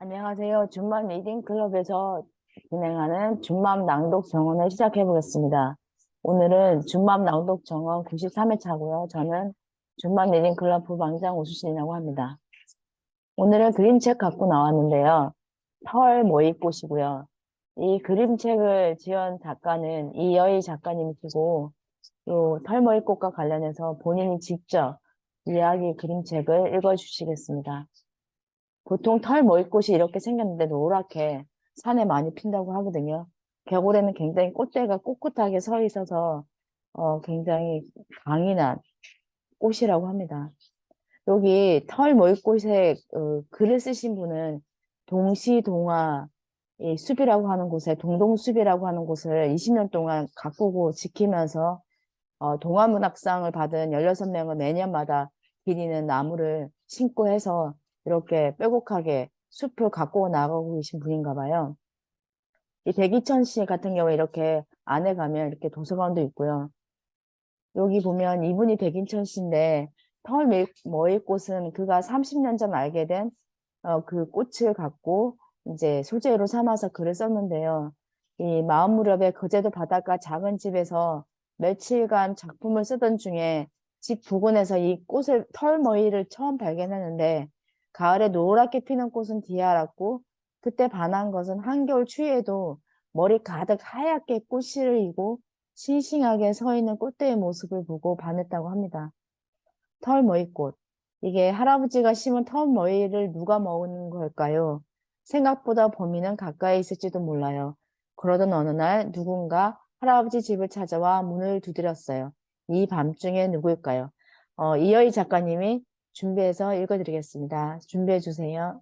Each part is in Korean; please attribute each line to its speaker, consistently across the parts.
Speaker 1: 안녕하세요. 준맘 리딩 클럽에서 진행하는 준맘 낭독 정원을 시작해 보겠습니다. 오늘은 준맘 낭독 정원 93회 차고요. 저는 준맘 리딩 클럽 부방장 오수진이라고 합니다. 오늘은 그림책 갖고 나왔는데요. 털 모의꽃이고요. 이 그림책을 지은 작가는 이여희 작가님이시고, 또 털 모의꽃과 관련해서 본인이 직접 이야기 그림책을 읽어주시겠습니다. 보통 털 모의꽃이 이렇게 생겼는데 노랗게 산에 많이 핀다고 하거든요. 겨울에는 굉장히 꽃대가 꼿꼿하게 서 있어서 굉장히 강인한 꽃이라고 합니다. 여기 털 모의꽃에 글을 쓰신 분은 동시동화 이 숲이라고 하는 곳에 동동숲이라고 하는 곳을 20년 동안 가꾸고 지키면서 동화문학상을 받은 16명은 매년마다 기리는 나무를 심고 해서 이렇게 빼곡하게 숲을 가꾸어 나가고 계신 분인가 봐요. 이 백이천 씨 같은 경우에 이렇게 안에 가면 이렇게 도서관도 있고요. 여기 보면 이분이 백인천 씨인데 머위꽃은 그가 30년 전 알게 된 그 꽃을 갖고 이제 소재로 삼아서 글을 썼는데요. 이 마음 무렵에 거제도 바닷가 작은 집에서 며칠간 작품을 쓰던 중에 집 부근에서 이 꽃을 털머위를 처음 발견했는데 가을에 노랗게 피는 꽃은 뒤알았고 그때 반한 것은 한겨울 추위에도 머리 가득 하얗게 꽃씨를 이고 싱싱하게 서 있는 꽃대의 모습을 보고 반했다고 합니다. 털머위꽃. 이게 할아버지가 심은 털머위를 누가 먹는 걸까요? 생각보다 범인은 가까이 있을지도 몰라요. 그러던 어느 날 누군가 할아버지 집을 찾아와 문을 두드렸어요. 이 밤중에 누구일까요? 이여희 작가님이 준비해서 읽어드리겠습니다. 준비해 주세요.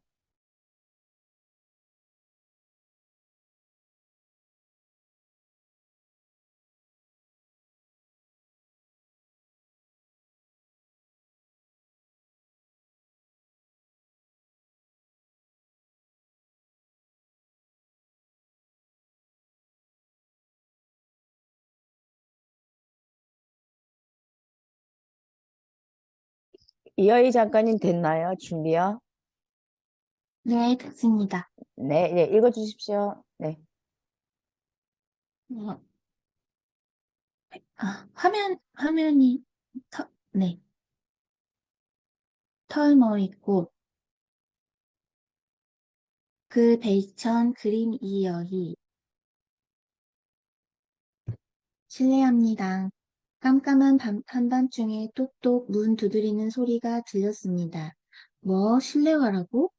Speaker 1: 이여희 작가님 됐나요? 준비요?
Speaker 2: 네, 됐습니다.
Speaker 1: 네, 네, 읽어주십시오. 네.
Speaker 2: 어, 화면이, 네. 털머리꽃, 그 베이천 그림 이여희. 실례합니다. 깜깜한 한밤중에 똑똑 문 두드리는 소리가 들렸습니다. 뭐, 실례화라고?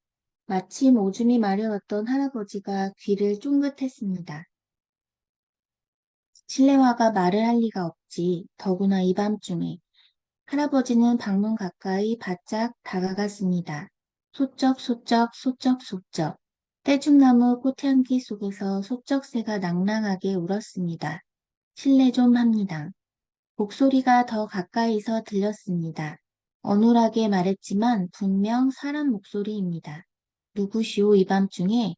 Speaker 2: 마침 오줌이 마려웠던 할아버지가 귀를 쫑긋했습니다. 실내화가 말을 할 리가 없지. 더구나 이 밤중에. 할아버지는 방문 가까이 바짝 다가갔습니다. 소쩍소쩍 소쩍소쩍. 떼죽나무 꽃향기 속에서 소쩍새가 낭랑하게 울었습니다. 실례 좀 합니다. 목소리가 더 가까이서 들렸습니다. 어눌하게 말했지만 분명 사람 목소리입니다. 누구시오 이 밤중에?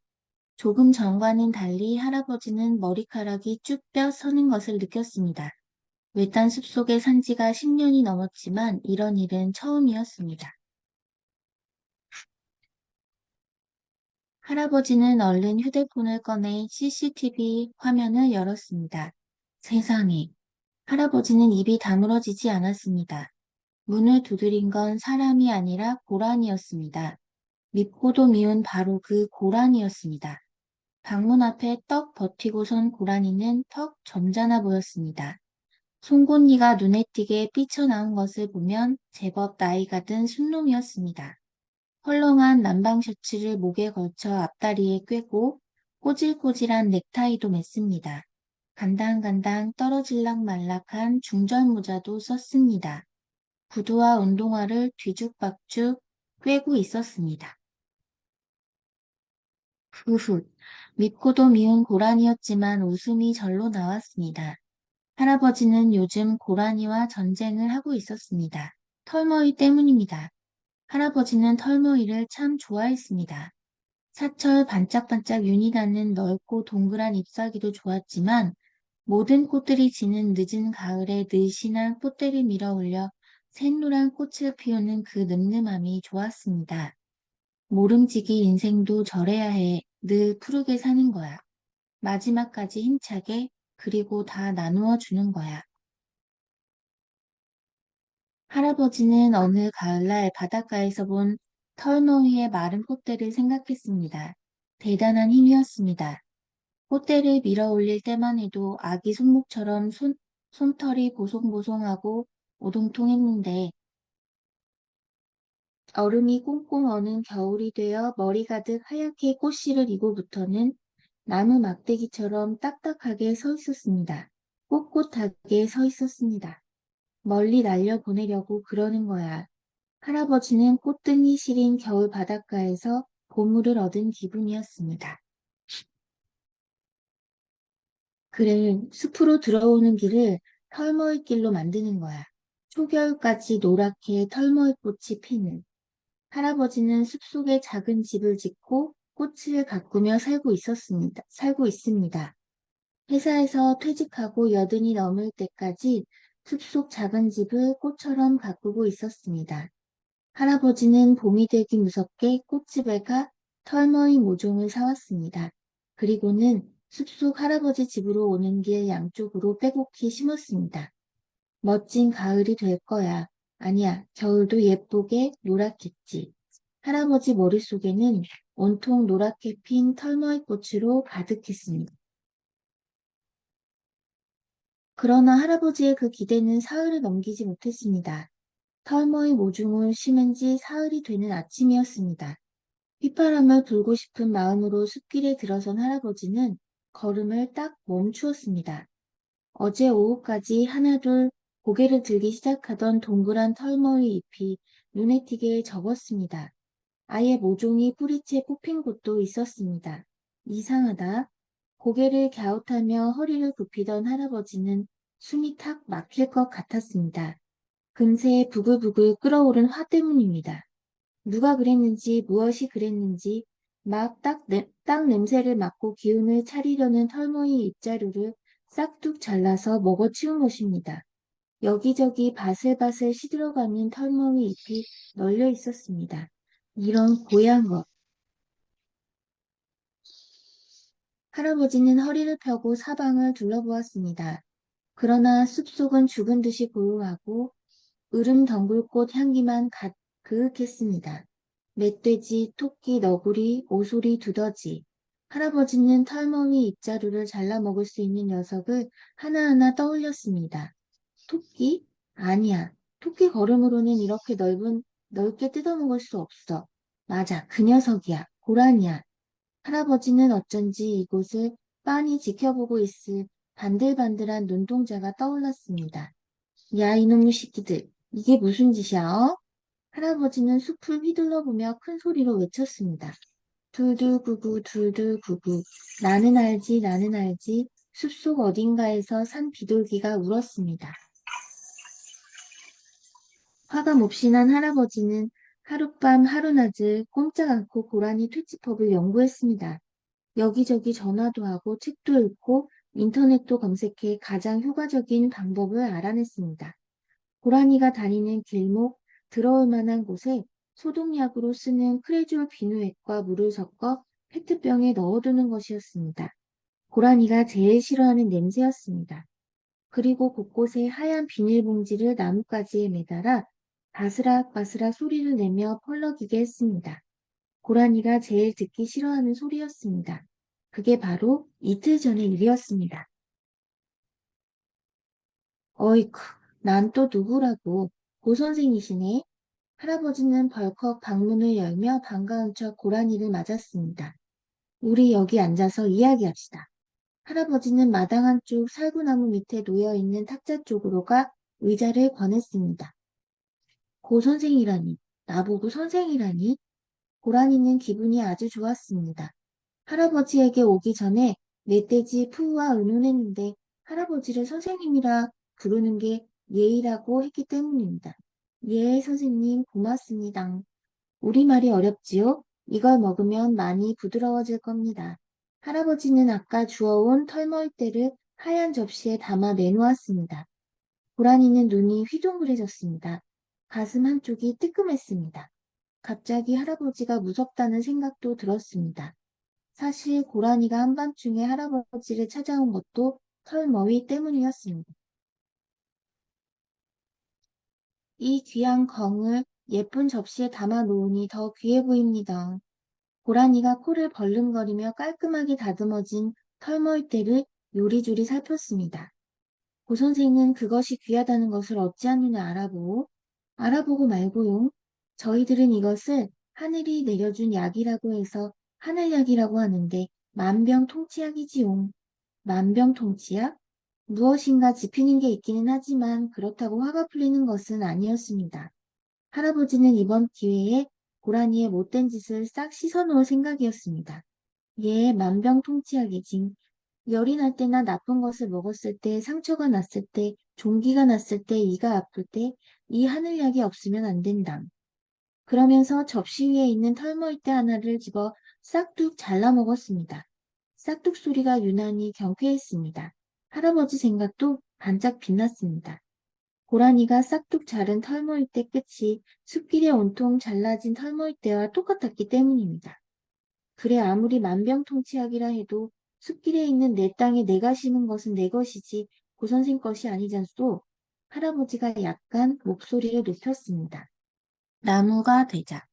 Speaker 2: 조금 전과는 달리 할아버지는 머리카락이 쭉 뼈 서는 것을 느꼈습니다. 외딴 숲속에 산 지가 10년이 넘었지만 이런 일은 처음이었습니다. 할아버지는 얼른 휴대폰을 꺼내 CCTV 화면을 열었습니다. 세상에, 할아버지는 입이 다물어지지 않았습니다. 문을 두드린 건 사람이 아니라 고란이었습니다. 밉고도 미운 바로 그 고란이었습니다. 방문 앞에 떡 버티고 선 고란이는 턱 점잖아 보였습니다. 송곳니가 눈에 띄게 삐쳐나온 것을 보면 제법 나이가 든 순놈이었습니다. 헐렁한 남방 셔츠를 목에 걸쳐 앞다리에 꿰고 꼬질꼬질한 넥타이도 맸습니다. 간당간당 떨어질락 말락한 중절 모자도 썼습니다. 구두와 운동화를 뒤죽박죽 꿰고 있었습니다. 후훗, 밉고도 미운 고란이었지만 웃음이 절로 나왔습니다. 할아버지는 요즘 고라니와 전쟁을 하고 있었습니다. 털머리 때문입니다. 할아버지는 털머리를 참 좋아했습니다. 사철 반짝반짝 윤이 나는 넓고 동그란 잎사귀도 좋았지만 모든 꽃들이 지는 늦은 가을에 느신한 꽃대를 밀어 올려 샛노란 꽃을 피우는 그 늠름함이 좋았습니다. 모름지기 인생도 저래야 해. 늘 푸르게 사는 거야. 마지막까지 힘차게, 그리고 다 나누어 주는 거야. 할아버지는 어느 가을날 바닷가에서 본 털머위의 마른 꽃대를 생각했습니다. 대단한 힘이었습니다. 꽃대를 밀어 올릴 때만 해도 아기 손목처럼 손털이 보송보송하고 오동통했는데 얼음이 꽁꽁 어는 겨울이 되어 머리 가득 하얗게 꽃씨를 이고부터는 나무 막대기처럼 딱딱하게 서 있었습니다. 꼿꼿하게 서 있었습니다. 멀리 날려보내려고 그러는 거야. 할아버지는 꽃등이 시린 겨울 바닷가에서 보물을 얻은 기분이었습니다. 그래, 숲으로 들어오는 길을 털머위 길로 만드는 거야. 초겨울까지 노랗게 털머위 꽃이 피는. 할아버지는 숲속에 작은 집을 짓고 꽃을 가꾸며 살고 있습니다. 회사에서 퇴직하고 여든이 넘을 때까지 숲속 작은 집을 꽃처럼 가꾸고 있었습니다. 할아버지는 봄이 되기 무섭게 꽃집에 가 털머위 모종을 사왔습니다. 그리고는 숲속 할아버지 집으로 오는 길 양쪽으로 빼곡히 심었습니다. 멋진 가을이 될 거야. 아니야, 겨울도 예쁘게 노랗겠지. 할아버지 머릿속에는 온통 노랗게 핀 털머위 꽃으로 가득했습니다. 그러나 할아버지의 그 기대는 사흘을 넘기지 못했습니다. 털머위 모종을 심은 지 사흘이 되는 아침이었습니다. 휘파람을 불고 싶은 마음으로 숲길에 들어선 할아버지는 걸음을 딱 멈추었습니다. 어제 오후까지 하나둘 고개를 들기 시작하던 동그란 털머리 잎이 눈에 띄게 적었습니다. 아예 모종이 뿌리채 뽑힌 곳도 있었습니다. 이상하다. 고개를 갸웃하며 허리를 굽히던 할아버지는 숨이 탁 막힐 것 같았습니다. 금세 부글부글 끓어오른 화 때문입니다. 누가 그랬는지 무엇이 그랬는지 막 딱 냄새를 맡고 기운을 차리려는 털모이 잎자루를 싹둑 잘라서 먹어치운 것입니다. 여기저기 바슬바슬 시들어가는 털모이 잎이 널려 있었습니다. 이런 고얀 것. 할아버지는 허리를 펴고 사방을 둘러보았습니다. 그러나 숲속은 죽은 듯이 고요하고 으름덩굴꽃 향기만 그윽했습니다. 멧돼지, 토끼, 너구리, 오소리, 두더지. 할아버지는 털멍이 잎자루를 잘라 먹을 수 있는 녀석을 하나하나 떠올렸습니다. 토끼? 아니야. 토끼 걸음으로는 이렇게 넓게 뜯어먹을 수 없어. 맞아, 그 녀석이야. 고라니야. 할아버지는 어쩐지 이곳을 빤히 지켜보고 있을 반들반들한 눈동자가 떠올랐습니다. 야, 이놈의 새끼들. 이게 무슨 짓이야, 어? 할아버지는 숲을 휘둘러보며 큰 소리로 외쳤습니다. 둘둘구구, 둘둘구구. 나는 알지, 나는 알지. 숲속 어딘가에서 산 비둘기가 울었습니다. 화가 몹시 난 할아버지는 하룻밤 하루낮을 꼼짝 않고 고라니 퇴치법을 연구했습니다. 여기저기 전화도 하고 책도 읽고 인터넷도 검색해 가장 효과적인 방법을 알아냈습니다. 고라니가 다니는 길목, 들어올 만한 곳에 소독약으로 쓰는 크레졸 비누액과 물을 섞어 페트병에 넣어두는 것이었습니다. 고라니가 제일 싫어하는 냄새였습니다. 그리고 곳곳에 하얀 비닐봉지를 나뭇가지에 매달아 바스락바스락 소리를 내며 펄럭이게 했습니다. 고라니가 제일 듣기 싫어하는 소리였습니다. 그게 바로 이틀 전의 일이었습니다. 어이쿠, 난 또 누구라고. 고 선생이시네. 할아버지는 벌컥 방문을 열며 반가운 척 고라니를 맞았습니다. 우리 여기 앉아서 이야기합시다. 할아버지는 마당 한쪽 살구나무 밑에 놓여있는 탁자 쪽으로 가 의자를 권했습니다. 고 선생이라니, 나보고 선생이라니? 고라니는 기분이 아주 좋았습니다. 할아버지에게 오기 전에 멧돼지 푸우와 의논했는데 할아버지를 선생님이라 부르는 게 예의라고 했기 때문입니다. 예, 선생님, 고맙습니다. 우리말이 어렵지요? 이걸 먹으면 많이 부드러워질 겁니다. 할아버지는 아까 주워온 털머리대를 하얀 접시에 담아 내놓았습니다. 고라니는 눈이 휘둥그레졌습니다. 가슴 한쪽이 뜨끔했습니다. 갑자기 할아버지가 무섭다는 생각도 들었습니다. 사실 고라니가 한밤중에 할아버지를 찾아온 것도 털머위 때문이었습니다. 이 귀한 검을 예쁜 접시에 담아 놓으니 더 귀해 보입니다. 고라니가 코를 벌름거리며 깔끔하게 다듬어진 털머리대를 요리조리 살폈습니다. 고 선생은 그것이 귀하다는 것을 어찌하느냐 알아보고 말고요. 저희들은 이것을 하늘이 내려준 약이라고 해서 하늘약이라고 하는데 만병통치약이지요. 만병통치약? 무엇인가 짚히는 게 있기는 하지만 그렇다고 화가 풀리는 것은 아니었습니다. 할아버지는 이번 기회에 고라니의 못된 짓을 싹 씻어놓을 생각이었습니다. 예, 만병통치약이지. 열이 날 때나 나쁜 것을 먹었을 때, 상처가 났을 때, 종기가 났을 때, 이가 아플 때, 이 하늘약이 없으면 안 된다. 그러면서 접시 위에 있는 털머리대 하나를 집어 싹둑 잘라 먹었습니다. 싹둑 소리가 유난히 경쾌했습니다. 할아버지 생각도 반짝 빛났습니다. 고라니가 싹둑 자른 털머리대 끝이 숲길에 온통 잘라진 털머리대와 똑같았기 때문입니다. 그래 아무리 만병통치약이라 해도 숲길에 있는 내 땅에 내가 심은 것은 내 것이지 고선생 것이 아니잖소. 할아버지가 약간 목소리를 높였습니다. 나무가 되자.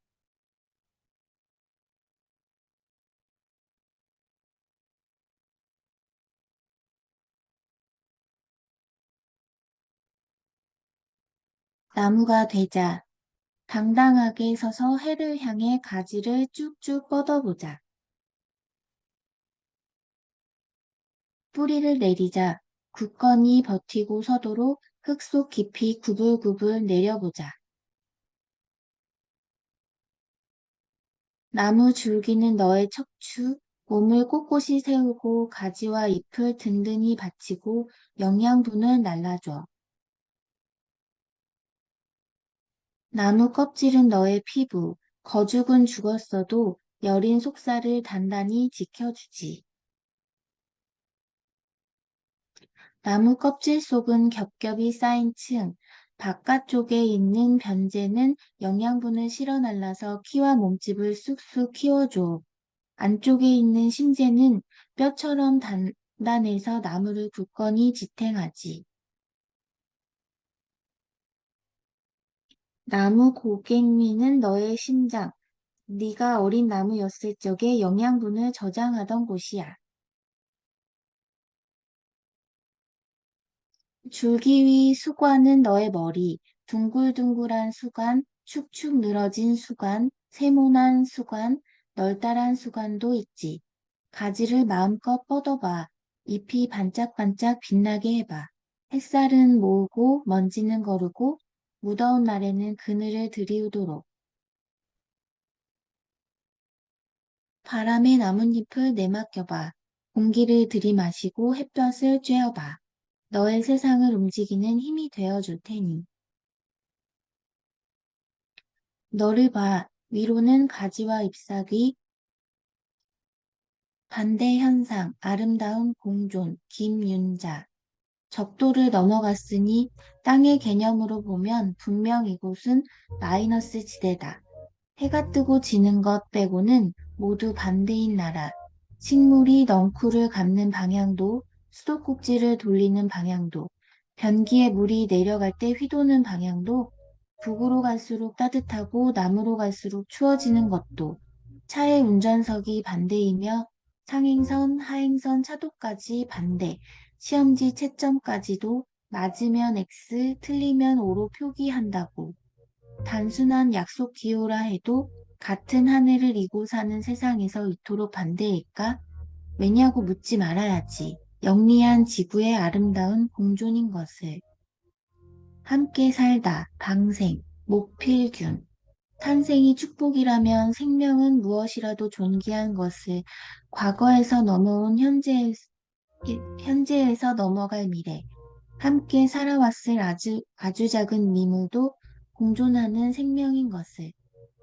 Speaker 2: 나무가 되자. 당당하게 서서 해를 향해 가지를 쭉쭉 뻗어보자. 뿌리를 내리자. 굳건히 버티고 서도록 흙 속 깊이 구불구불 내려보자. 나무 줄기는 너의 척추, 몸을 꼿꼿이 세우고 가지와 잎을 든든히 받치고 영양분을 날라줘. 나무 껍질은 너의 피부, 거죽은 죽었어도 여린 속살을 단단히 지켜주지. 나무 껍질 속은 겹겹이 쌓인 층, 바깥쪽에 있는 변제는 영양분을 실어 날라서 키와 몸집을 쑥쑥 키워줘. 안쪽에 있는 심재는 뼈처럼 단단해서 나무를 굳건히 지탱하지. 나무 고갱미는 너의 심장, 네가 어린 나무였을 적에 영양분을 저장하던 곳이야. 줄기 위 수관은 너의 머리, 둥글둥글한 수관, 축축 늘어진 수관, 세모난 수관, 널따란 수관도 있지. 가지를 마음껏 뻗어봐. 잎이 반짝반짝 빛나게 해봐. 햇살은 모으고 먼지는 거르고 무더운 날에는 그늘을 들이우도록. 바람에 나뭇잎을 내맡겨봐. 공기를 들이마시고 햇볕을 쬐어봐. 너의 세상을 움직이는 힘이 되어줄 테니. 너를 봐. 위로는 가지와 잎사귀, 반대 현상, 아름다운 공존, 김윤자. 적도를 넘어갔으니 땅의 개념으로 보면 분명 이곳은 마이너스 지대다. 해가 뜨고 지는 것 빼고는 모두 반대인 나라. 식물이 넝쿨을 감는 방향도, 수도꼭지를 돌리는 방향도, 변기에 물이 내려갈 때 휘도는 방향도, 북으로 갈수록 따뜻하고 남으로 갈수록 추워지는 것도, 차의 운전석이 반대이며 상행선, 하행선, 차도까지 반대, 시험지 채점까지도 맞으면 X, 틀리면 O로 표기한다고. 단순한 약속 기호라 해도 같은 하늘을 이고 사는 세상에서 이토록 반대일까? 왜냐고 묻지 말아야지. 영리한 지구의 아름다운 공존인 것을. 함께 살다, 방생, 목필균. 탄생이 축복이라면 생명은 무엇이라도 존귀한 것을 과거에서 넘어온 현재에서 넘어갈 미래. 함께 살아왔을 아주 작은 미물도 공존하는 생명인 것을.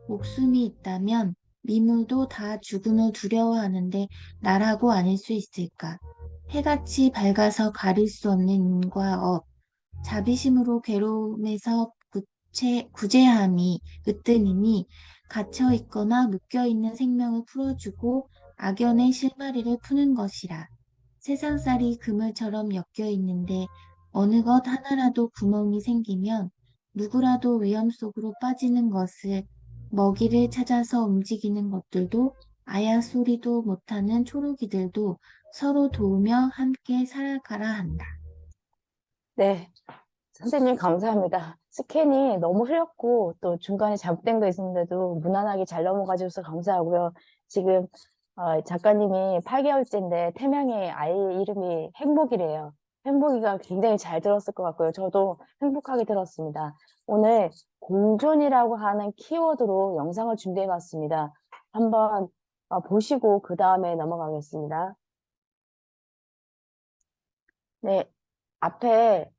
Speaker 2: 목숨이 있다면 미물도 다 죽음을 두려워하는데 나라고 아닐 수 있을까? 해같이 밝아서 가릴 수 없는 인과 업, 자비심으로 괴로움에서 구제함이 으뜸이니 갇혀 있거나 묶여 있는 생명을 풀어주고 악연의 실마리를 푸는 것이라. 세상살이 그물처럼 엮여 있는데 어느 것 하나라도 구멍이 생기면 누구라도 위험 속으로 빠지는 것을 먹이를 찾아서 움직이는 것들도 아야 소리도 못하는 초록이들도 서로 도우며 함께 살아가라 한다.
Speaker 1: 네, 선생님 감사합니다. 스캔이 너무 흐렸고 또 중간에 잘못된 거 있었는데도 무난하게 잘 넘어가줘서 감사하고요. 지금 작가님이 8개월째인데 태명의 아이 이름이 행복이래요. 행복이가 굉장히 잘 들었을 것 같고요. 저도 행복하게 들었습니다. 오늘 공존이라고 하는 키워드로 영상을 준비해 봤습니다. 한번 보시고 그 다음에 넘어가겠습니다. 네, 앞에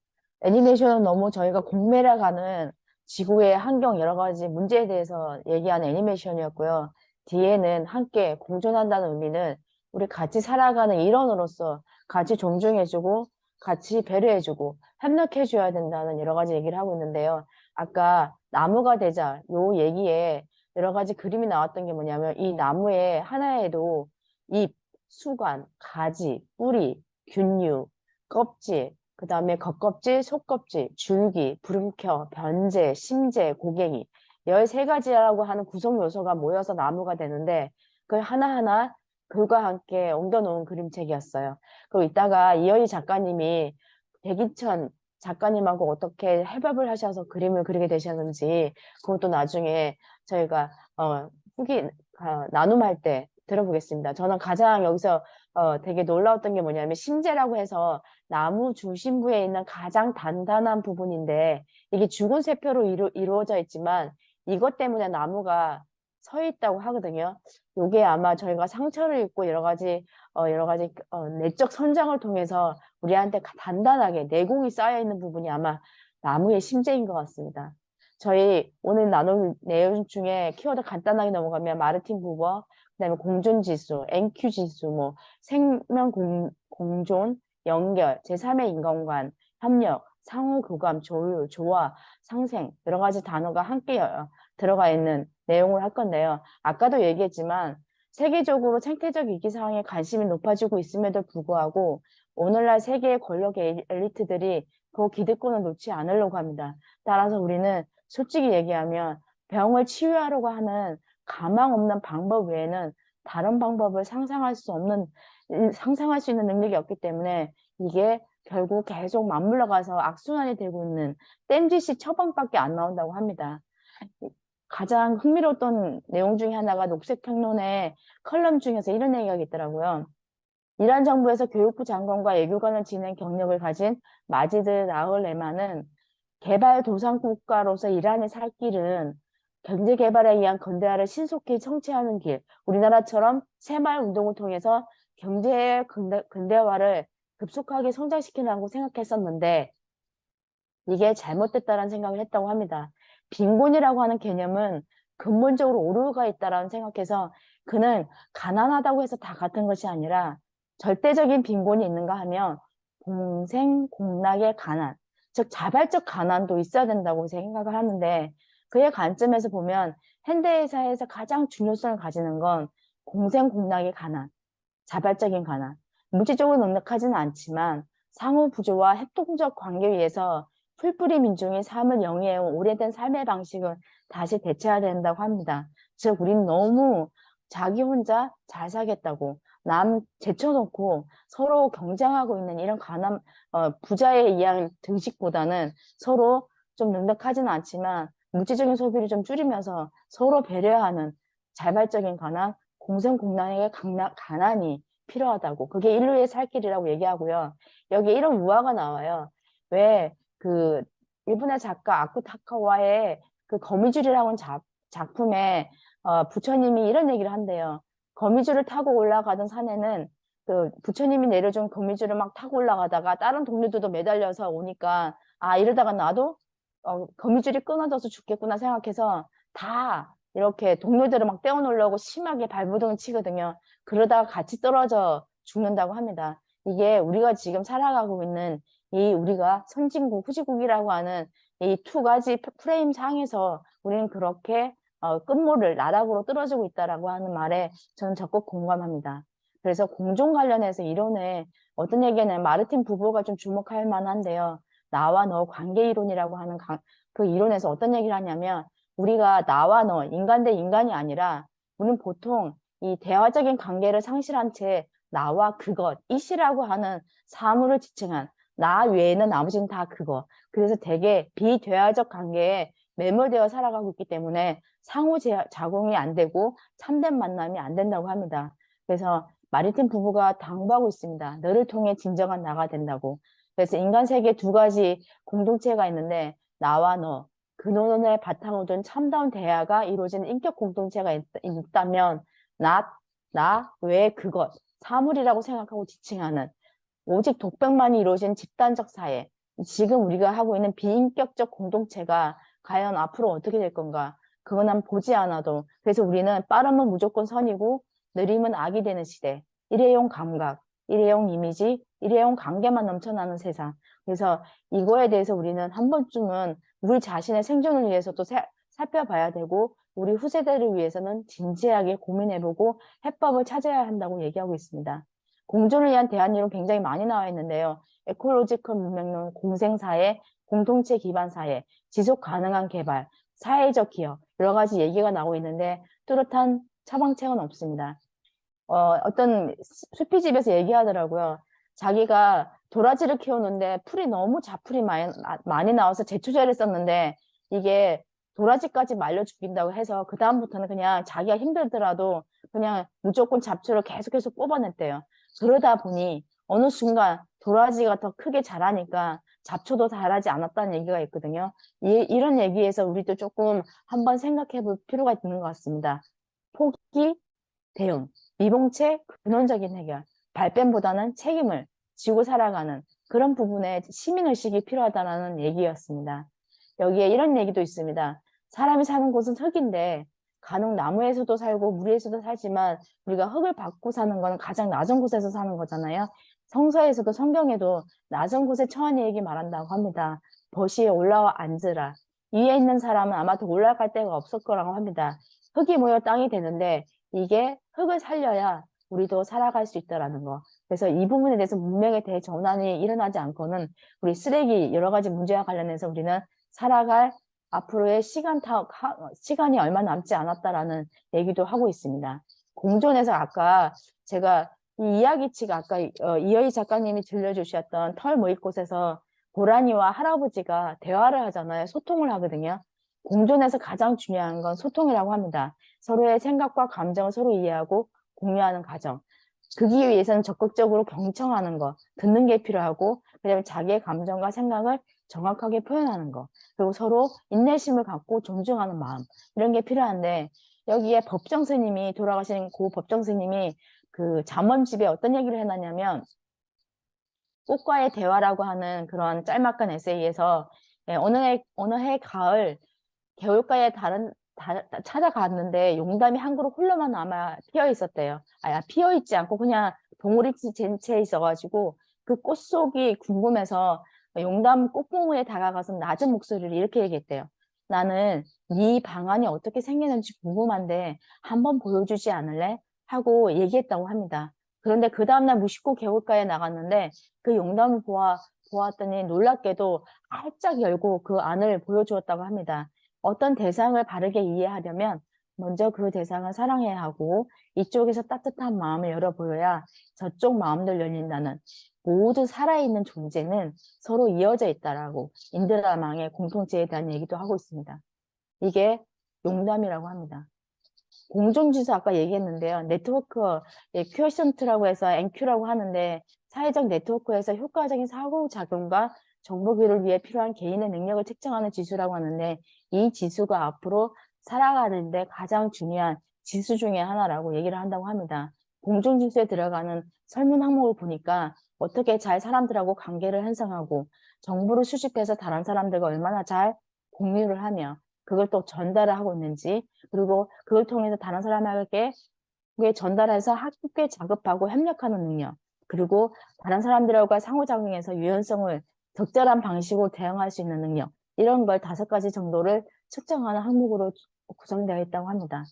Speaker 1: 애니메이션은 너무 저희가 공멸해가는 지구의 환경 여러 가지 문제에 대해서 얘기하는 애니메이션이었고요. 뒤에는 함께 공존한다는 의미는 우리 같이 살아가는 일원으로서 같이 존중해주고 같이 배려해주고 협력해줘야 된다는 여러 가지 얘기를 하고 있는데요. 아까 나무가 되자 요 얘기에 여러 가지 그림이 나왔던 게 뭐냐면 이 나무의 하나에도 잎, 수관, 가지, 뿌리, 균류, 껍질, 그 다음에 겉껍질, 속껍질, 줄기, 부름켜, 변제, 심재, 고갱이 13가지라고 하는 구성 요소가 모여서 나무가 되는데 그 하나하나 글과 함께 옮겨놓은 그림책이었어요. 그리고 이따가 이어희 작가님이 백인천 작가님하고 어떻게 협업을 하셔서 그림을 그리게 되셨는지 그것도 나중에 저희가 후기 나눔할 때 들어보겠습니다. 저는 가장 여기서 되게 놀라웠던 게 뭐냐면 심재라고 해서 나무 중심부에 있는 가장 단단한 부분인데 이게 죽은 세표로 이루어져 있지만 이것 때문에 나무가 서 있다고 하거든요. 이게 아마 저희가 상처를 입고 여러 가지 내적 선장을 통해서 우리한테 단단하게 내공이 쌓여 있는 부분이 아마 나무의 심재인 것 같습니다. 저희 오늘 나눌 내용 중에 키워드 간단하게 넘어가면 마르틴 부버, 그다음에 공존지수, NQ 지수, 뭐 생명 공존, 연결, 제3의 인간관, 협력, 상호교감, 조율, 조화, 상생 여러 가지 단어가 함께 들어가 있는 내용을 할 건데요. 아까도 얘기했지만 세계적으로 생태적 위기 상황에 관심이 높아지고 있음에도 불구하고 오늘날 세계의 권력 엘리트들이 그 기득권을 놓지 않으려고 합니다. 따라서 우리는 솔직히 얘기하면 병을 치유하려고 하는 가망 없는 방법 외에는 다른 방법을 상상할 수 있는 능력이 없기 때문에 이게 결국 계속 맞물러 가서 악순환이 되고 있는 땜짓이 처방밖에 안 나온다고 합니다. 가장 흥미로웠던 내용 중에 하나가 녹색평론의 컬럼 중에서 이런 얘기가 있더라고요. 이란 정부에서 교육부 장관과 외교관을 지낸 경력을 가진 마지드 라흘레만은 개발도상국가로서 이란이 살 길은 경제개발에 의한 근대화를 신속히 성취하는 길, 우리나라처럼 새마을 운동을 통해서 경제 근대화를 급속하게 성장시키라고 생각했었는데 이게 잘못됐다는 생각을 했다고 합니다. 빈곤이라고 하는 개념은 근본적으로 오류가 있다라는 생각해서 그는 가난하다고 해서 다 같은 것이 아니라 절대적인 빈곤이 있는가 하면 공생공락의 가난, 즉 자발적 가난도 있어야 된다고 생각을 하는데 그의 관점에서 보면 현대사회에서 가장 중요성을 가지는 건 공생공락의 가난, 자발적인 가난, 물질적으로 넉넉하지는 않지만 상호 부조와 협동적 관계에 의해서 풀뿌리 민중의 삶을 영위해온 오래된 삶의 방식을 다시 되찾아야 된다고 합니다. 즉, 우리는 너무 자기 혼자 잘 살겠다고 남 제쳐놓고 서로 경쟁하고 있는 이런 부자에 의한 등식보다는 서로 좀 넉넉하지는 않지만 물질적인 소비를 좀 줄이면서 서로 배려하는 자발적인 가난, 공생공락의 가난이 필요하다고. 그게 인류의 살 길이라고 얘기하고요. 여기 이런 유화가 나와요. 왜 그 일본의 작가 아쿠타카와의 그 거미줄이라는 작품에 부처님이 이런 얘기를 한대요. 거미줄을 타고 올라가던 산에는 그 부처님이 내려준 거미줄을 막 타고 올라가다가 다른 동료들도 매달려서 오니까 아 이러다가 나도 거미줄이 끊어져서 죽겠구나 생각해서 다 이렇게 동료들을 막 떼어놓으려고 심하게 발버둥을 치거든요. 그러다가 같이 떨어져 죽는다고 합니다. 이게 우리가 지금 살아가고 있는 이 우리가 선진국, 후진국이라고 하는 이 두 가지 프레임 상에서 우리는 그렇게 끝모를 나락으로 떨어지고 있다라고 하는 말에 저는 적극 공감합니다. 그래서 공존 관련해서 이론에 어떤 얘기는 마르틴 부부가 좀 주목할 만한데요. 나와 너 관계 이론이라고 하는 그 이론에서 어떤 얘기를 하냐면 우리가 나와 너, 인간 대 인간이 아니라 우리는 보통 이 대화적인 관계를 상실한 채 나와 그것, 이시라고 하는 사물을 지칭한 나 외에는 나머지는 다 그거. 그래서 되게 비대화적 관계에 매몰되어 살아가고 있기 때문에 상호작용이 안 되고 참된 만남이 안 된다고 합니다. 그래서 마르틴 부부가 당부하고 있습니다. 너를 통해 진정한 나가 된다고. 그래서 인간 세계에 두 가지 공동체가 있는데 나와 너, 근원을 바탕으로 둔 참다운 대화가 이루어지는 인격 공동체가 있다면 나 외에 그것, 사물이라고 생각하고 지칭하는 오직 독백만이 이루어진 집단적 사회, 지금 우리가 하고 있는 비인격적 공동체가 과연 앞으로 어떻게 될 건가? 그건 난 보지 않아도. 그래서 우리는 빠르면 무조건 선이고 느림은 악이 되는 시대. 일회용 감각, 일회용 이미지, 일회용 관계만 넘쳐나는 세상. 그래서 이거에 대해서 우리는 한 번쯤은 우리 자신의 생존을 위해서도 살펴봐야 되고 우리 후세대를 위해서는 진지하게 고민해보고 해법을 찾아야 한다고 얘기하고 있습니다. 공존을 위한 대안이론 굉장히 많이 나와 있는데요. 에콜로지컬 문명론, 공생사회, 공동체 기반 사회, 지속 가능한 개발, 사회적 기업, 여러 가지 얘기가 나오고 있는데 뚜렷한 처방책은 없습니다. 어떤 수피집에서 얘기하더라고요. 자기가 도라지를 키우는데 풀이 너무 잡풀이 많이 나와서 제초제를 썼는데 이게 도라지까지 말려 죽인다고 해서 그다음부터는 그냥 자기가 힘들더라도 그냥 무조건 잡초를 계속해서 뽑아냈대요. 그러다 보니 어느 순간 도라지가 더 크게 자라니까 잡초도 자라지 않았다는 얘기가 있거든요. 이런 얘기에서 우리도 조금 한번 생각해 볼 필요가 있는 것 같습니다. 포기, 대응, 미봉체, 근원적인 해결, 발뺌보다는 책임을 지고 살아가는 그런 부분에 시민의식이 필요하다는 얘기였습니다. 여기에 이런 얘기도 있습니다. 사람이 사는 곳은 흙인데 간혹 나무에서도 살고 물에서도 살지만 우리가 흙을 받고 사는 건 가장 낮은 곳에서 사는 거잖아요. 성서에서도 성경에도 낮은 곳에 처한 얘기 말한다고 합니다. 버시에 올라와 앉으라. 위에 있는 사람은 아마 더 올라갈 데가 없을 거라고 합니다. 흙이 모여 땅이 되는데 이게 흙을 살려야 우리도 살아갈 수 있다라는 거. 그래서 이 부분에 대해서 문명의 대전환이 일어나지 않고는 우리 쓰레기 여러 가지 문제와 관련해서 우리는 살아갈 앞으로의 시간이 얼마 남지 않았다라는 얘기도 하고 있습니다. 공존에서 아까 제가 이 이야기치가 아까 이여희 작가님이 들려주셨던 털 모일 곳에서 고라니와 할아버지가 대화를 하잖아요. 소통을 하거든요. 공존에서 가장 중요한 건 소통이라고 합니다. 서로의 생각과 감정을 서로 이해하고 공유하는 과정. 그기 위해서는 적극적으로 경청하는 거, 듣는 게 필요하고, 그다음에 자기의 감정과 생각을 정확하게 표현하는 거, 그리고 서로 인내심을 갖고 존중하는 마음, 이런 게 필요한데, 여기에 법정 스님이, 돌아가신 고 법정 스님이 그 잠언집에 어떤 얘기를 해놨냐면, 꽃과의 대화라고 하는 그런 짤막한 에세이에서 어느 해 가을 개울가에 찾아갔는데 용담이 한 그루 홀로만 아마 피어 있었대요. 피어 있지 않고 그냥 봉우리 젠채 있어가지고 그 꽃 속이 궁금해서 용담 꽃봉오리에 다가가서 낮은 목소리를 이렇게 얘기했대요. 나는 네 방안이 어떻게 생기는지 궁금한데 한번 보여주지 않을래? 하고 얘기했다고 합니다. 그런데 그 다음날 무심코 개울가에 나갔는데 그 용담을 보았더니 놀랍게도 활짝 열고 그 안을 보여주었다고 합니다. 어떤 대상을 바르게 이해하려면 먼저 그 대상을 사랑해야 하고 이쪽에서 따뜻한 마음을 열어 보여야 저쪽 마음도 열린다는 모두 살아있는 존재는 서로 이어져 있다라고 인드라망의 공통체에 대한 얘기도 하고 있습니다. 이게 용담이라고 합니다. 공존지수 아까 얘기했는데요. 네트워크, 퀘션트라고 해서 NQ라고 하는데 사회적 네트워크에서 효과적인 상호작용과 정보교류를 위해 필요한 개인의 능력을 측정하는 지수라고 하는데 이 지수가 앞으로 살아가는데 가장 중요한 지수 중에 하나라고 얘기를 한다고 합니다. 공존지수에 들어가는 설문 항목을 보니까 어떻게 잘 사람들하고 관계를 형성하고 정보를 수집해서 다른 사람들과 얼마나 잘 공유를 하며 그걸 또 전달을 하고 있는지 그리고 그걸 통해서 다른 사람에게 전달해서 함께 작업하고 협력하는 능력, 그리고 다른 사람들과 상호작용해서 유연성을 적절한 방식으로 대응할 수 있는 능력, 이런 걸 5가지 정도를 측정하는 항목으로 구성되어 있다고 합니다.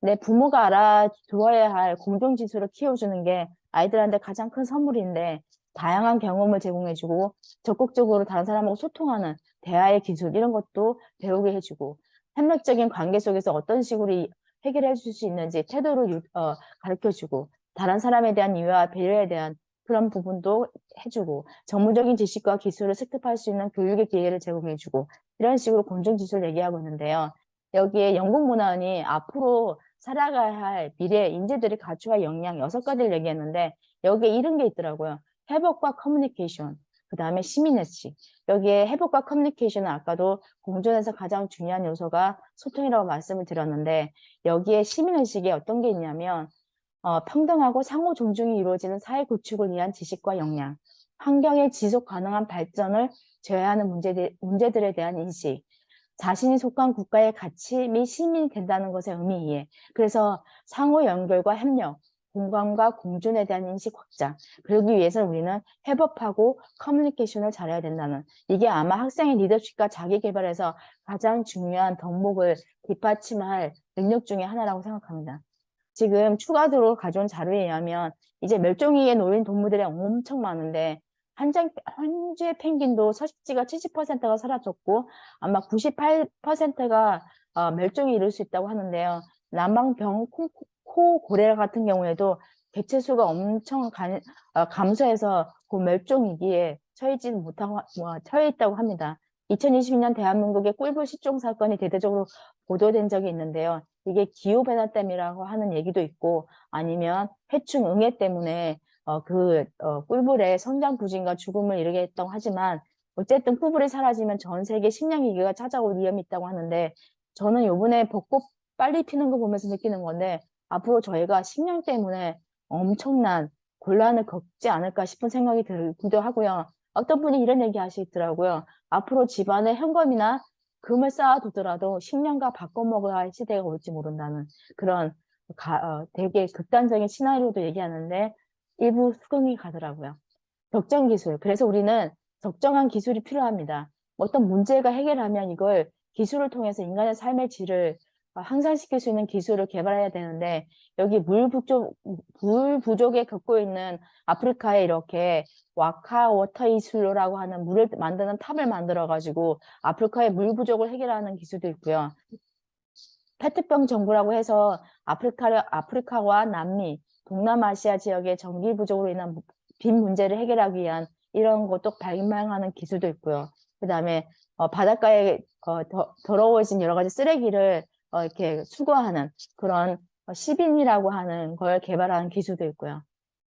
Speaker 1: 내 부모가 알아두어야 할 공동지수를 키워주는 게 아이들한테 가장 큰 선물인데 다양한 경험을 제공해주고 적극적으로 다른 사람하고 소통하는 대화의 기술 이런 것도 배우게 해주고 협력적인 관계 속에서 어떤 식으로 해결해 줄 수 있는지 태도를 가르쳐주고 다른 사람에 대한 이해와 배려에 대한 그런 부분도 해주고 전문적인 지식과 기술을 습득할 수 있는 교육의 기회를 제공해주고 이런 식으로 공동지수를 얘기하고 있는데요. 여기에 영국문헌이 앞으로 살아가야 할 미래 인재들이 갖춰야 할 역량 6가지를 얘기했는데 여기에 이런 게 있더라고요. 회복과 커뮤니케이션, 그 다음에 시민의식. 여기에 회복과 커뮤니케이션은 아까도 공존에서 가장 중요한 요소가 소통이라고 말씀을 드렸는데 여기에 시민의식이 어떤 게 있냐면 평등하고 상호 존중이 이루어지는 사회 구축을 위한 지식과 역량, 환경의 지속 가능한 발전을 제어하는 문제들에 대한 인식, 자신이 속한 국가의 가치 및 시민이 된다는 것의 의미 이해. 그래서 상호 연결과 협력, 공감과 공존에 대한 인식 확장. 그러기 위해서는 우리는 협업하고 커뮤니케이션을 잘해야 된다는. 이게 아마 학생의 리더십과 자기 개발에서 가장 중요한 덕목을 뒷받침할 능력 중에 하나라고 생각합니다. 지금 추가적으로 가져온 자료에 의하면 이제 멸종위기에 놓인 동물들이 엄청 많은데 현재 펭귄도 서식지가 70%가 사라졌고 아마 98%가 멸종에 이를 수 있다고 하는데요. 남방병 코고래라 같은 경우에도 개체수가 엄청 감소해서 그 멸종 위기에 처해지는 못하고 처해 있다고 합니다. 2022년 대한민국의 꿀벌 실종 사건이 대대적으로 보도된 적이 있는데요. 이게 기후변화 때문이라고 하는 얘기도 있고 아니면 해충 응애 때문에 꿀벌의 성장 부진과 죽음을 이르게 했다고 하지만 어쨌든 꿀벌이 사라지면 전 세계 식량 위기가 찾아올 위험이 있다고 하는데 저는 요번에 벚꽃 빨리 피는 거 보면서 느끼는 건데 앞으로 저희가 식량 때문에 엄청난 곤란을 겪지 않을까 싶은 생각이 들기도 하고요. 어떤 분이 이런 얘기 하시더라고요. 앞으로 집안에 현금이나 금을 쌓아두더라도 식량과 바꿔 먹어야 할 시대가 올지 모른다는 그런 되게 극단적인 시나리오도 얘기하는데 일부 수긍이 가더라고요. 적정 기술. 그래서 우리는 적정한 기술이 필요합니다. 어떤 문제가 해결하면 이걸 기술을 통해서 인간의 삶의 질을 향상시킬 수 있는 기술을 개발해야 되는데 여기 물 부족에 겪고 있는 아프리카에 이렇게 와카 워터 이슬로라고 하는 물을 만드는 탑을 만들어 가지고 아프리카의 물 부족을 해결하는 기술도 있고요. 페트병 정부라고 해서 아프리카와 남미, 동남아시아 지역의 전기 부족으로 인한 빈 문제를 해결하기 위한 이런 것도 발명하는 기술도 있고요. 그 다음에 바닷가에 더러워진 여러 가지 쓰레기를 이렇게 수거하는 그런 시빈이라고 하는 걸 개발하는 기술도 있고요.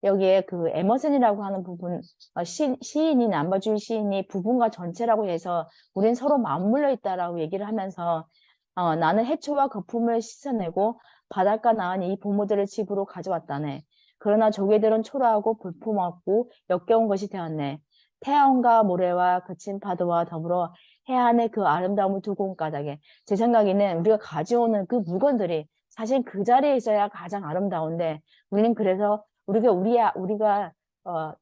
Speaker 1: 여기에 그 에머슨이라고 하는 부분, 시인이, 남바주의 시인이 부분과 전체라고 해서 우린 서로 맞물려 있다라고 얘기를 하면서 나는 해초와 거품을 씻어내고 바닷가 나은 이 부모들을 집으로 가져왔다네. 그러나 조개들은 초라하고 볼품없고 역겨운 것이 되었네. 태양과 모래와 거친 파도와 더불어 해안의 그 아름다움을 두고 온 까닭에 제 생각에는 우리가 가져오는 그 물건들이 사실 그 자리에 있어야 가장 아름다운데 우리는 그래서 우리가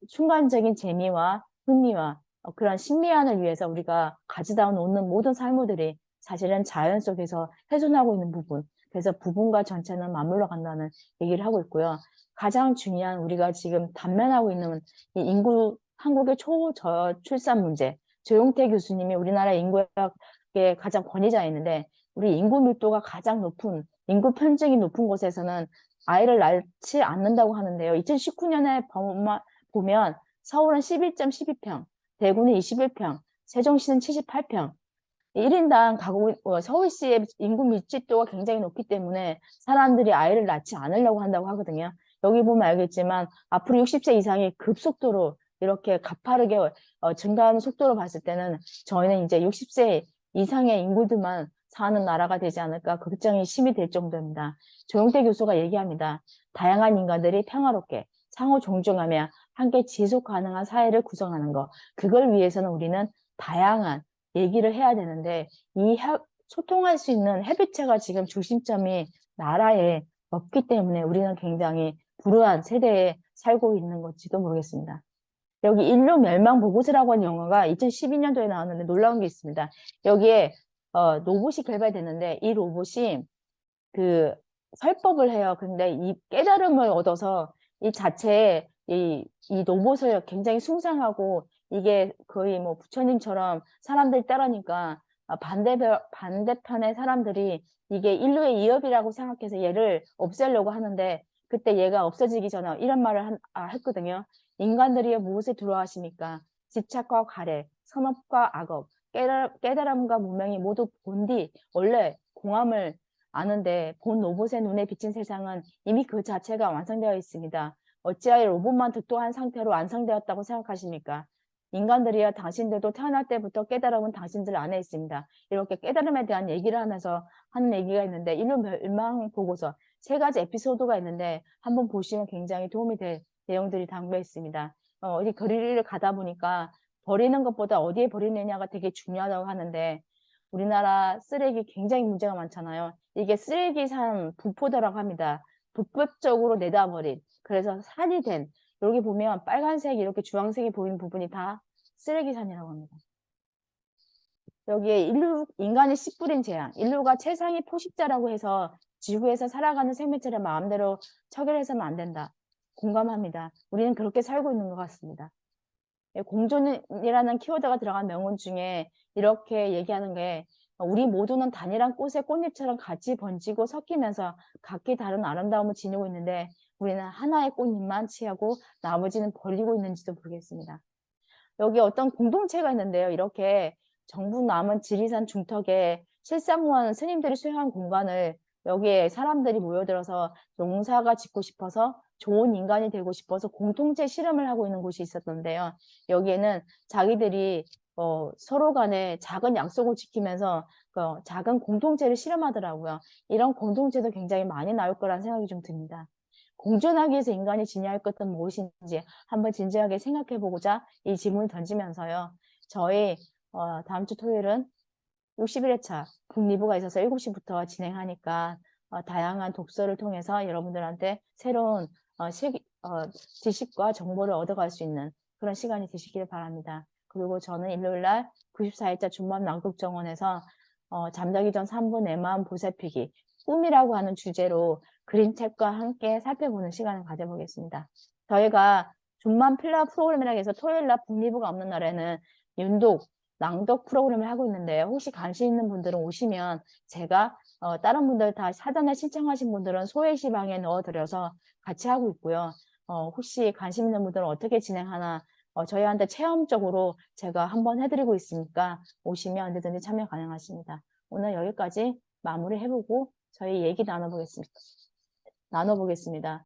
Speaker 1: 순간적인 재미와 흥미와 그런 신미안을 위해서 우리가 가져다 놓는 모든 삶들이 사실은 자연 속에서 훼손하고 있는 부분. 그래서 부분과 전체는 맞물려 간다는 얘기를 하고 있고요. 가장 중요한 우리가 지금 단면하고 있는 이 한국의 초저출산 문제. 조용태 교수님이 우리나라 인구학의 가장 권위자였는데 우리 인구 밀도가 가장 높은 인구 편증이 높은 곳에서는 아이를 낳지 않는다고 하는데요. 2019년에 보면 서울은 11.12평, 대구는 21평, 세종시는 78평, 1인당 가구, 서울시의 인구 밀집도가 굉장히 높기 때문에 사람들이 아이를 낳지 않으려고 한다고 하거든요. 여기 보면 알겠지만 앞으로 60세 이상이 급속도로 이렇게 가파르게 증가하는 속도로 봤을 때는 저희는 이제 60세 이상의 인구들만 사는 나라가 되지 않을까 걱정이 심히 될 정도입니다. 조용태 교수가 얘기합니다. 다양한 인간들이 평화롭게 상호 존중하며 함께 지속 가능한 사회를 구성하는 것. 그걸 위해서는 우리는 다양한 얘기를 해야 되는데 소통할 수 있는 협의체가 지금 중심점이 나라에 없기 때문에 우리는 굉장히 불우한 세대에 살고 있는 건지도 모르겠습니다. 여기 인류 멸망 보고서라고 하는 영화가 2012년도에 나왔는데 놀라운 게 있습니다. 여기에 로봇이 개발됐는데 이 로봇이 그 설법을 해요. 근데 이 깨달음을 얻어서 이 자체에 이 로봇을 굉장히 숭상하고 이게 거의 뭐 부처님처럼 사람들이 따르니까 반대편의 사람들이 이게 인류의 위협이라고 생각해서 얘를 없애려고 하는데 그때 얘가 없어지기 전에 이런 말을 했거든요. 인간들이 무엇에 두려워하십니까? 집착과 가래, 선업과 악업, 깨달음과 문명이 모두 본디 원래 공함을 아는데 본 로봇의 눈에 비친 세상은 이미 그 자체가 완성되어 있습니다. 어찌하여 로봇만 득도한 상태로 완성되었다고 생각하십니까? 인간들이여 당신들도 태어날 때부터 깨달음은 당신들 안에 있습니다. 이렇게 깨달음에 대한 얘기를 하면서 하는 얘기가 있는데 인류 멸망 보고서 3가지 에피소드가 있는데 한번 보시면 굉장히 도움이 될 내용들이 담겨 있습니다. 어디 거리를 가다 보니까 버리는 것보다 어디에 버리느냐가 되게 중요하다고 하는데 우리나라 쓰레기 굉장히 문제가 많잖아요. 이게 쓰레기산 분포도라고 합니다. 불법적으로 내다버린. 그래서 산이 된. 여기 보면 빨간색 이렇게 주황색이 보이는 부분이 다 쓰레기산이라고 합니다. 여기에 인간의 씨 뿌린 재앙. 인류가 최상의 포식자라고 해서 지구에서 살아가는 생명체를 마음대로 처결해서는 안 된다. 공감합니다. 우리는 그렇게 살고 있는 것 같습니다. 공존이라는 키워드가 들어간 명언 중에 이렇게 얘기하는 게 우리 모두는 단일한 꽃의 꽃잎처럼 같이 번지고 섞이면서 각기 다른 아름다움을 지니고 있는데 우리는 하나의 꽃잎만 취하고 나머지는 버리고 있는지도 모르겠습니다. 여기 어떤 공동체가 있는데요. 이렇게 정부 남은 지리산 중턱에 실상무하는 스님들이 수행한 공간을 여기에 사람들이 모여들어서 농사가 짓고 싶어서 좋은 인간이 되고 싶어서 공동체 실험을 하고 있는 곳이 있었는데요. 여기에는 자기들이 서로 간에 작은 약속을 지키면서 작은 공동체를 실험하더라고요. 이런 공동체도 굉장히 많이 나올 거라는 생각이 좀 듭니다. 공존하기 위해서 인간이 지녀야 할 것은 무엇인지 한번 진지하게 생각해 보고자 이 질문을 던지면서요. 저희 다음 주 토요일은 61회차 북리부가 있어서 7시부터 진행하니까 다양한 독서를 통해서 여러분들한테 새로운 지식과 정보를 얻어갈 수 있는 그런 시간이 되시길 바랍니다. 그리고 저는 일요일날 94일자 준마음 낭독정원에서 잠자기 전 3분 내 마음 보살피기 꿈이라고 하는 주제로 그림책과 함께 살펴보는 시간을 가져보겠습니다. 저희가 준만 필라 프로그램이라고 해서 토요일날 북리부가 없는 날에는 윤독, 낭독 프로그램을 하고 있는데요. 혹시 관심 있는 분들은 오시면 제가 다른 분들 다 사전에 신청하신 분들은 소외시 방에 넣어드려서 같이 하고 있고요. 혹시 관심 있는 분들은 어떻게 진행하나 저희한테 체험적으로 제가 한번 해드리고 있으니까 오시면 언제든지 참여 가능하십니다. 오늘 여기까지 마무리해보고 저희 얘기 나눠보겠습니다.